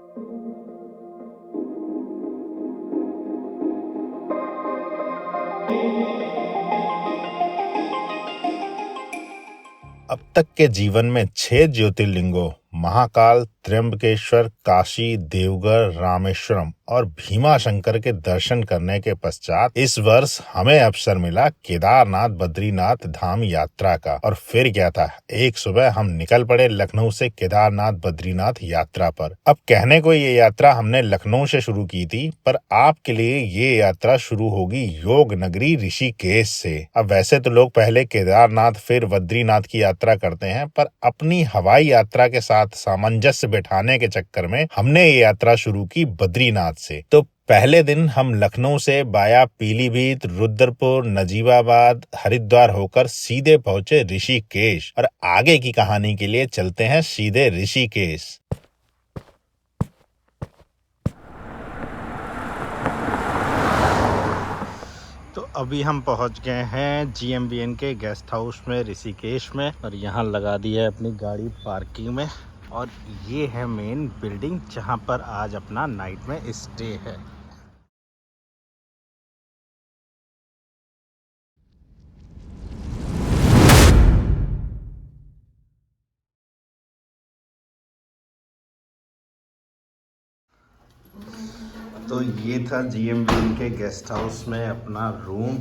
अब तक के जीवन में 6 ज्योतिर्लिंगों महाकाल, त्र्यंबकेश्वर, काशी, देवघर, रामेश्वरम और भीमा शंकर के दर्शन करने के पश्चात इस वर्ष हमें अवसर मिला केदारनाथ बद्रीनाथ धाम यात्रा का। और फिर क्या था, एक सुबह हम निकल पड़े लखनऊ से केदारनाथ बद्रीनाथ यात्रा पर। अब कहने को ये यात्रा हमने लखनऊ से शुरू की थी, पर आपके लिए ये यात्रा शुरू होगी योग नगरी ऋषिकेश से। अब वैसे तो लोग पहले केदारनाथ फिर बद्रीनाथ की यात्रा करते हैं, पर अपनी हवाई यात्रा के साथ सामंजस्य बिठाने के चक्कर में हमने ये यात्रा शुरू की बद्रीनाथ से। तो पहले दिन हम लखनऊ से बाया पीलीभीत, रुद्रपुर, नजीबाबाद, हरिद्वार होकर सीधे पहुंचे ऋषिकेश। और आगे की कहानी के लिए चलते हैं सीधे ऋषिकेश। तो अभी हम पहुंच गए हैं GMBN के गेस्ट हाउस में ऋषिकेश में, और यहाँ लगा दी है अपनी गाड़ी पार्किंग में। और ये है मेन बिल्डिंग जहाँ पर आज अपना नाइट में स्टे है। तो ये था GMBN के गेस्ट हाउस में अपना रूम।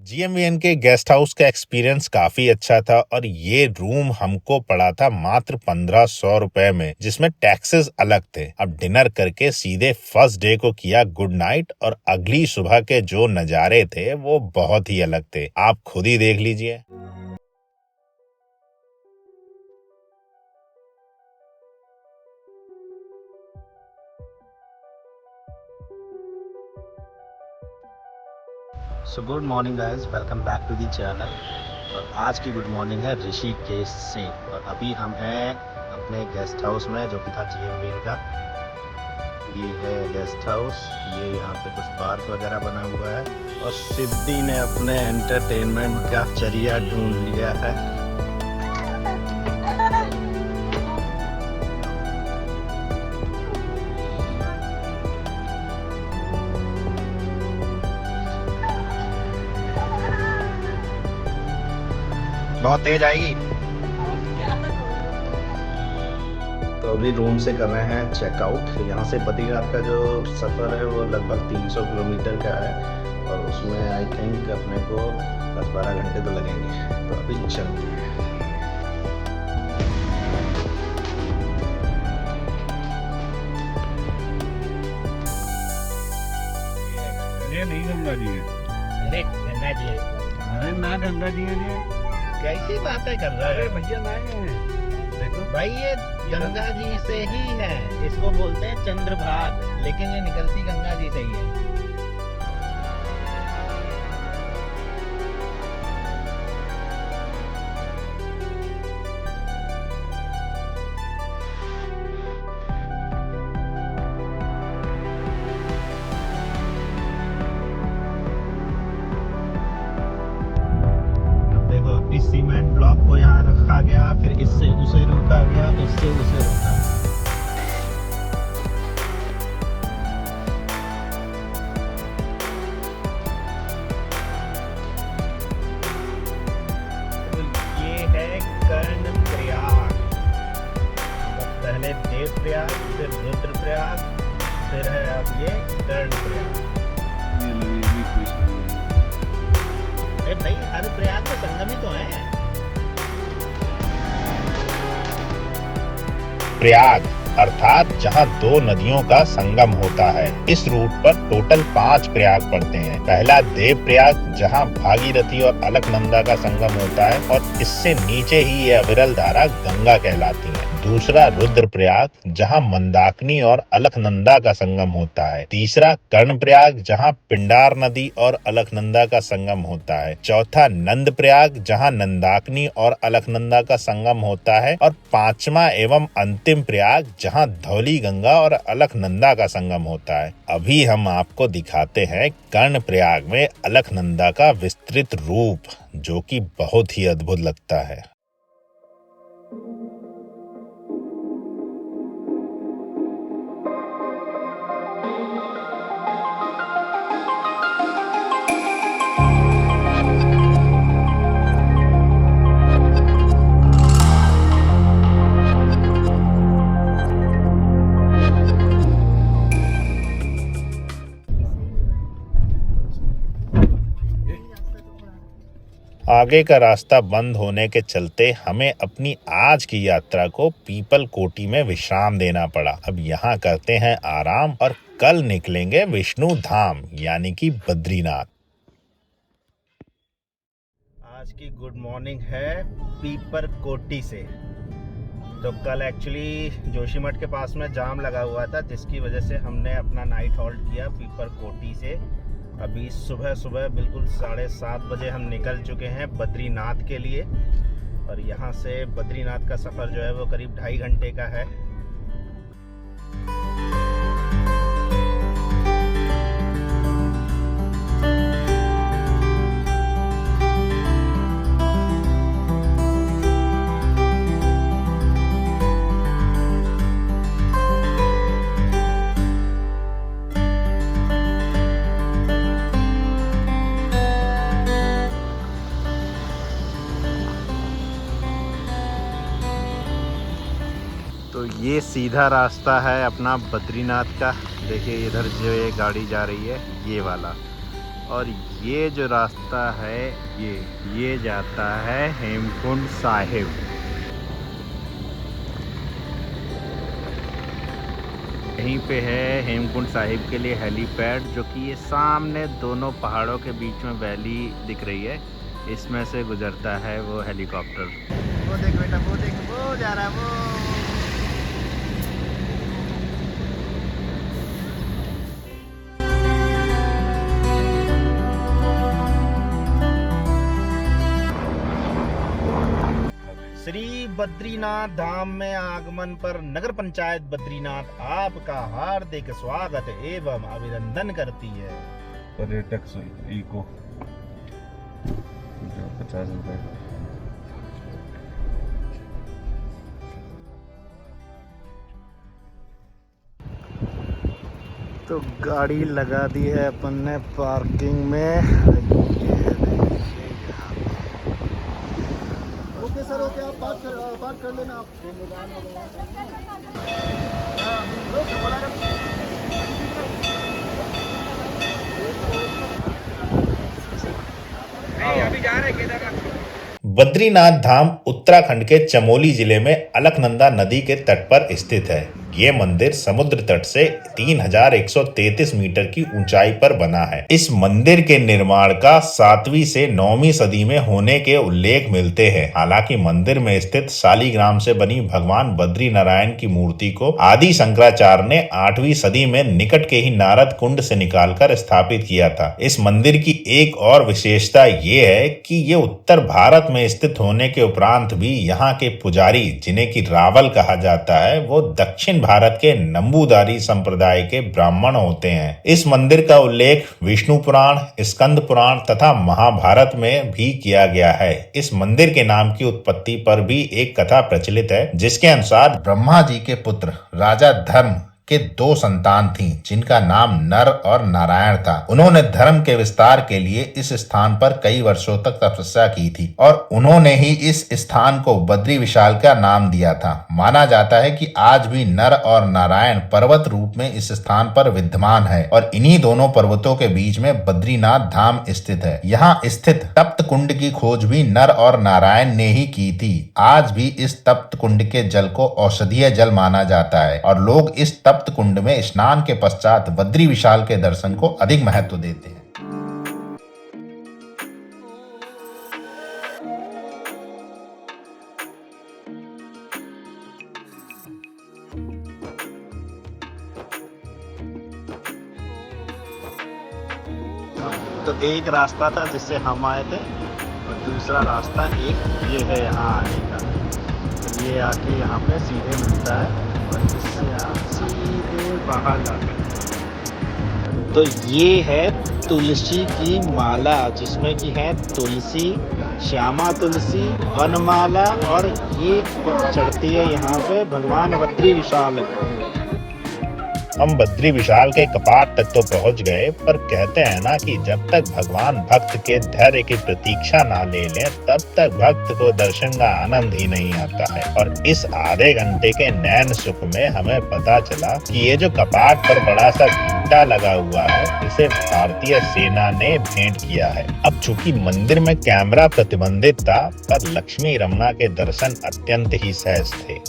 GMBN के गेस्ट हाउस का एक्सपीरियंस काफी अच्छा था, और ये रूम हमको पड़ा था मात्र 1500 रुपए में, जिसमें टैक्सेस अलग थे। अब डिनर करके सीधे फर्स्ट डे को किया गुड नाइट, और अगली सुबह के जो नजारे थे वो बहुत ही अलग थे। आप खुद ही देख लीजिए। So good morning guys, welcome back to the channel. और आज की गुड मॉर्निंग है ऋषिकेश से। और अभी हम हैं अपने गेस्ट हाउस में, जो कि था GMBN का। ये है गेस्ट हाउस, ये यहाँ पे कुछ पार्क वगैरह बना हुआ है। और सिद्धि ने अपने एंटरटेनमेंट का जरिया ढूंढ लिया है। बहुत तेज आएगी। तो अभी रूम से कर रहे हैं चेकआउट। यहाँ से बद्रीनाथ का जो सफ़र है वो लगभग 300 किलोमीटर का है, और उसमें आई थिंक अपने को 10-12 घंटे तो लगेंगे। तो अभी चलते हैं। ये नहीं गंगा जी है। अरे गंगा जी है। अरे ना गंगा जी है ये। कैसी बातें कर रहा अरे है भैया ना है। देखो भाई, ये गंगा जी से ही है। इसको बोलते हैं चंद्रभाग, लेकिन ये निकलती गंगा जी से ही है। इस सीमेंट ब्लॉक को यहाँ रखा गया, फिर इससे उसे रोका गया, उससे उसे रोका गया। तो ये है कर्णप्रयाग। पहले देवप्रयाग, फिर रुद्रप्रयाग, फिर है अब ये कर्णप्रयाग। ये भी कृष्ण है। अरे भाई, हर प्रयाग में संगम ही तो है। प्रयाग अर्थात जहाँ 2 नदियों का संगम होता है। इस रूट पर टोटल 5 प्रयाग पड़ते हैं। पहला देव प्रयाग, जहाँ भागीरथी और अलकनंदा का संगम होता है, और इससे नीचे ही ये अविरल धारा गंगा कहलाती है। दूसरा रुद्रप्रयाग, जहाँ मंदाकिनी और अलकनंदा का संगम होता है। तीसरा कर्णप्रयाग, जहाँ पिंडार नदी और अलकनंदा का संगम होता है। चौथा नंदप्रयाग, जहाँ नंदाकिनी और अलकनंदा का संगम होता है। और 5वां एवं अंतिम प्रयाग, जहाँ धौली गंगा और अलकनंदा का संगम होता है। अभी हम आपको दिखाते हैं कर्णप्रयाग में अलकनंदा का विस्तृत रूप, जो कि बहुत ही अद्भुत लगता है। आगे का रास्ता बंद होने के चलते हमें अपनी आज की यात्रा को पीपल कोटी में विश्राम देना पड़ा। अब यहाँ करते हैं आराम और कल निकलेंगे विष्णु धाम यानी कि बद्रीनाथ। आज की गुड मॉर्निंग है पीपर कोटी से। तो कल एक्चुअली जोशीमठ के पास में जाम लगा हुआ था, जिसकी वजह से हमने अपना नाइट हॉल्ट किया पीपर कोटी से। अभी सुबह बिल्कुल 7:30 बजे हम निकल चुके हैं बद्रीनाथ के लिए, और यहाँ से बद्रीनाथ का सफ़र जो है वो करीब 2.5 घंटे का है। तो ये सीधा रास्ता है अपना बद्रीनाथ का। देखिए इधर जो ये गाड़ी जा रही है ये वाला, और ये जो रास्ता है ये जाता है हेमकुंड साहिब। यहीं पे है हेमकुंड साहिब के लिए हेलीपैड, जो कि ये सामने दोनों पहाड़ों के बीच में वैली दिख रही है, इसमें से गुजरता है वो हेलीकॉप्टर। वो देख बेटा, वो देख, वो जा रहा है वो। श्री बद्रीनाथ धाम में आगमन पर नगर पंचायत बद्रीनाथ आपका हार्दिक स्वागत एवं अभिनंदन करती है। पर्यटक इको 50 रुपए। तो गाड़ी लगा दी है अपन ने पार्किंग में। ओके सर, ओके, आप बात कर लेना आप। अभी जा रहे केदारनाथ। बद्रीनाथ धाम उत्तराखंड के चमोली जिले में अलकनंदा नदी के तट पर स्थित है। ये मंदिर समुद्र तट से 3133 मीटर की ऊंचाई पर बना है। इस मंदिर के निर्माण का 7वीं से 9वीं सदी में होने के उल्लेख मिलते हैं। हालांकि मंदिर में स्थित शालिग्राम से बनी भगवान बद्री नारायण की मूर्ति को आदि शंकराचार्य ने 8वीं सदी में निकट के ही नारद कुंड से निकालकर स्थापित किया था। इस मंदिर की एक और विशेषता ये है कि ये उत्तर भारत में स्थित होने के उपरांत भी यहाँ के पुजारी, जिन्हें की रावल कहा जाता है, वो दक्षिण भारत के नंबूदारी संप्रदाय के ब्राह्मण होते हैं। इस मंदिर का उल्लेख विष्णु पुराण, स्कंद पुराण तथा महाभारत में भी किया गया है। इस मंदिर के नाम की उत्पत्ति पर भी एक कथा प्रचलित है, जिसके अनुसार ब्रह्मा जी के पुत्र राजा धर्म के 2 संतान थीं, जिनका नाम नर और नारायण था। उन्होंने धर्म के विस्तार के लिए इस स्थान पर कई वर्षों तक तपस्या की थी और उन्होंने ही इस स्थान को बद्री विशाल का नाम दिया था। माना जाता है कि आज भी नर और नारायण पर्वत रूप में इस स्थान पर विद्यमान है और इन्हीं दोनों पर्वतों के बीच में बद्रीनाथ धाम स्थित है। यहाँ स्थित तप्त कुंड की खोज भी नर और नारायण ने ही की थी। आज भी इस तप्त कुंड के जल को औषधीय जल माना जाता है और लोग इस तप्त कुंड में स्नान के पश्चात बद्री विशाल के दर्शन को अधिक महत्व देते हैं। तो एक रास्ता था जिससे हम आए थे और दूसरा रास्ता एक ये है यहाँ आने का। तो ये आके यहाँ पे सीधे मिलता है और इससे आप सीधे बाहर जाते हैं। तो ये है तुलसी की माला, जिसमें की है तुलसी, श्यामा तुलसी, वनमाला, और ये चढ़ती है यहाँ पे भगवान बद्री विशाल। हम बद्री विशाल के कपाट तक तो पहुंच गए, पर कहते हैं ना कि जब तक भगवान भक्त के धैर्य की प्रतीक्षा ना ले लें, तब तक भक्त को दर्शन का आनंद ही नहीं आता है। और इस आधे घंटे के नैन सुख में हमें पता चला कि ये जो कपाट पर बड़ा सा घंटा लगा हुआ है, इसे भारतीय सेना ने भेंट किया है। अब चूंकि मंदिर में कैमरा प्रतिबंधित था, पर लक्ष्मी रमना के दर्शन अत्यंत ही सहज थे।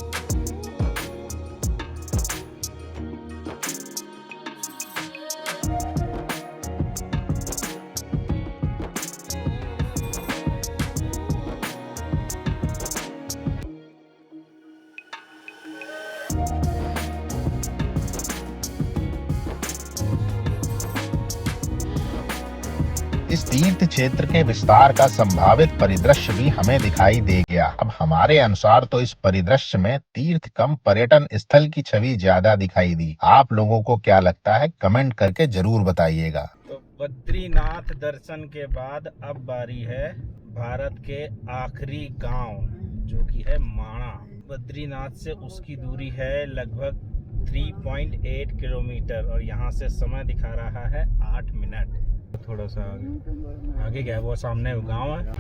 इस तीर्थ क्षेत्र के विस्तार का संभावित परिदृश्य भी हमें दिखाई दे गया। अब हमारे अनुसार तो इस परिदृश्य में तीर्थ कम पर्यटन स्थल की छवि ज्यादा दिखाई दी। आप लोगों को क्या लगता है, कमेंट करके जरूर बताइएगा। तो बद्रीनाथ दर्शन के बाद अब बारी है भारत के आखिरी गांव, जो कि है माणा। बद्रीनाथ से उसकी दूरी है लगभग 3.8 किलोमीटर और यहाँ से समय दिखा रहा है 8 मिनट। थोड़ा सा आगे गया, वो सामने गांव है।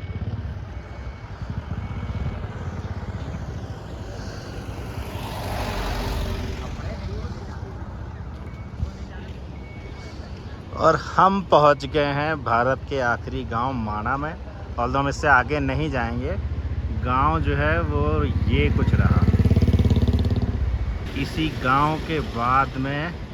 और हम पहुंच गए हैं भारत के आखिरी गांव माणा में। और हम इससे आगे नहीं जाएंगे। गांव जो है वो ये कुछ रहा। इसी गांव के बाद में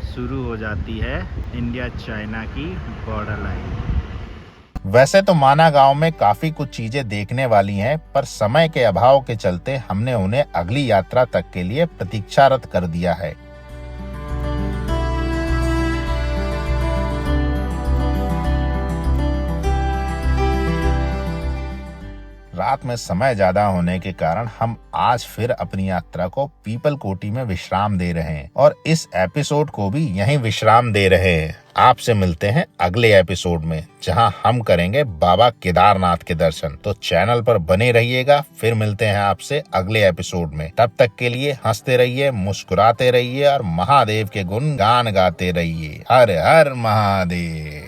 शुरू हो जाती है इंडिया चाइना की बॉर्डर लाइन। वैसे तो माना गांव में काफी कुछ चीजें देखने वाली हैं, पर समय के अभाव के चलते हमने उन्हें अगली यात्रा तक के लिए प्रतीक्षारत कर दिया है। रात में समय ज्यादा होने के कारण हम आज फिर अपनी यात्रा को पीपल कोटी में विश्राम दे रहे हैं और इस एपिसोड को भी यहीं विश्राम दे रहे हैं। आपसे मिलते हैं अगले एपिसोड में, जहां हम करेंगे बाबा केदारनाथ के दर्शन। तो चैनल पर बने रहिएगा। फिर मिलते हैं आपसे अगले एपिसोड में। तब तक के लिए हंसते रहिए, मुस्कुराते रहिए और महादेव के गुण गान गाते रहिए। हर हर महादेव।